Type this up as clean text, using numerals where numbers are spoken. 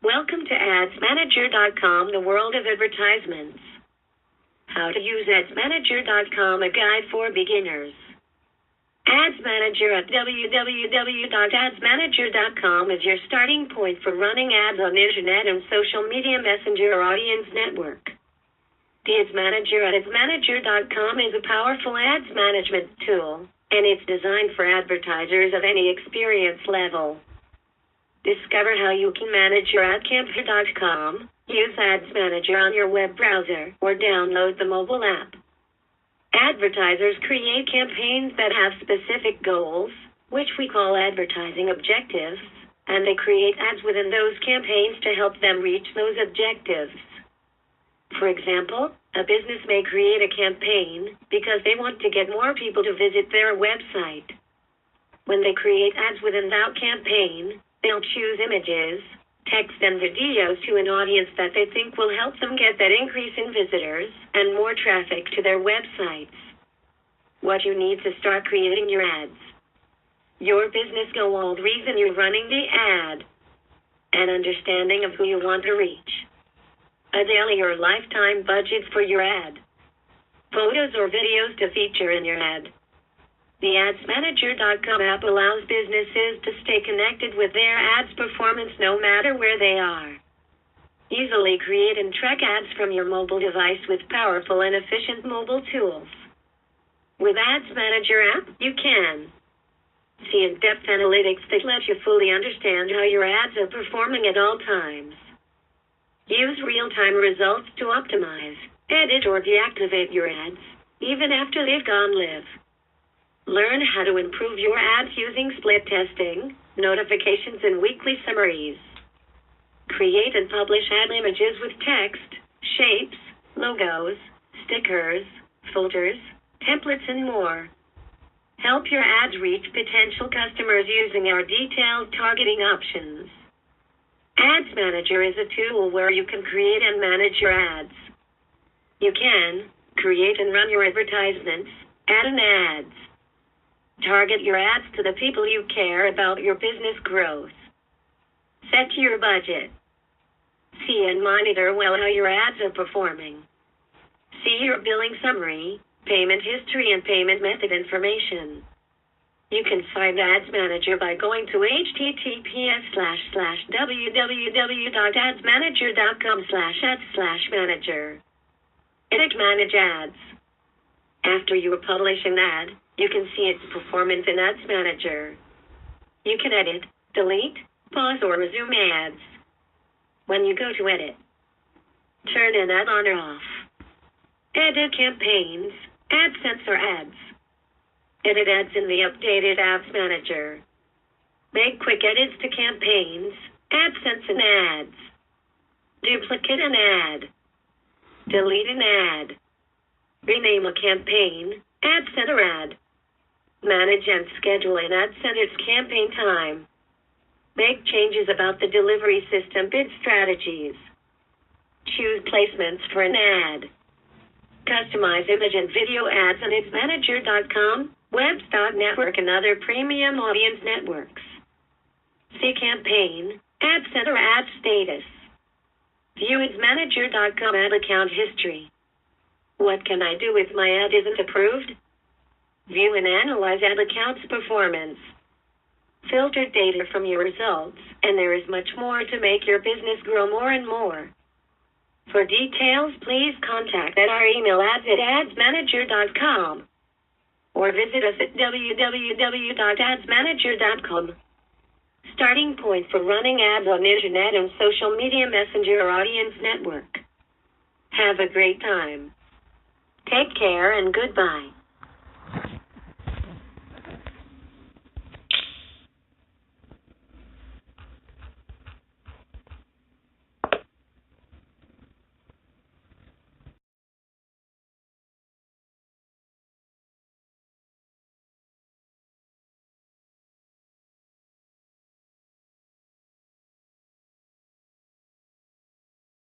Welcome to AdsManager.com, the world of advertisements. How to use AdsManager.com, a guide for beginners. AdsManager at www.AdsManager.com is your starting point for running ads on internet and social media messenger or audience network. The AdsManager at AdsManager.com is a powerful ads management tool, and it's designed for advertisers of any experience level. Discover how you can manage your ad campaign. DotCom. Use AdsManager on your web browser or download the mobile app. Advertisers create campaigns that have specific goals, which we call advertising objectives, and they create ads within those campaigns to help them reach those objectives. For example, a business may create a campaign because they want to get more people to visit their website. When they create ads within that campaign, they'll choose images, text, and videos to an audience that they think will help them get that increase in visitors and more traffic to their websites. What you need to start creating your ads. Your business goal, reason you're running the ad. An understanding of who you want to reach. A daily or lifetime budget for your ad. Photos or videos to feature in your ad. The AdsManager.com app allows businesses to stay connected with their ads performance no matter where they are. Easily create and track ads from your mobile device with powerful and efficient mobile tools. With AdsManager app, you can see in-depth analytics that let you fully understand how your ads are performing at all times. Use real-time results to optimize, edit, or deactivate your ads, even after they've gone live. Learn how to improve your ads using split testing, notifications, and weekly summaries. Create and publish ad images with text, shapes, logos, stickers, filters, templates, and more. Help your ads reach potential customers using our detailed targeting options. AdsManager is a tool where you can create and manage your ads. You can create and run your advertisements, ad and ads. Target your ads to the people you care about your business growth. Set your budget. See and monitor well how your ads are performing. See your billing summary, payment history, and payment method information. You can find AdsManager by going to https://www.adsmanager.com/ads/manager. Edit, manage ads. After you publish an ad, you can see its performance in AdsManager. You can edit, delete, pause, or resume ads. When you go to edit, turn an ad on or off. Edit campaigns, AdSense or ads. Edit ads in the updated AdsManager. Make quick edits to campaigns, AdSense, and ads. Duplicate an ad. Delete an ad. Rename a campaign, AdSense or ad. Manage and schedule an AdSense's campaign time. Make changes about the delivery system bid strategies. Choose placements for an ad. Customize image and video ads on AdsManager.com, Webs.network, and other premium audience networks. See campaign, AdSense or ad status. View AdsManager.com ad account history. What can I do if my ad isn't approved? View and analyze ad account's performance. Filter data from your results, and there is much more to make your business grow more and more. For details, please contact our email ads@adsmanager.com or visit us at www.adsmanager.com. Starting point for running ads on internet and social media messenger or audience network. Have a great time. Take care and goodbye.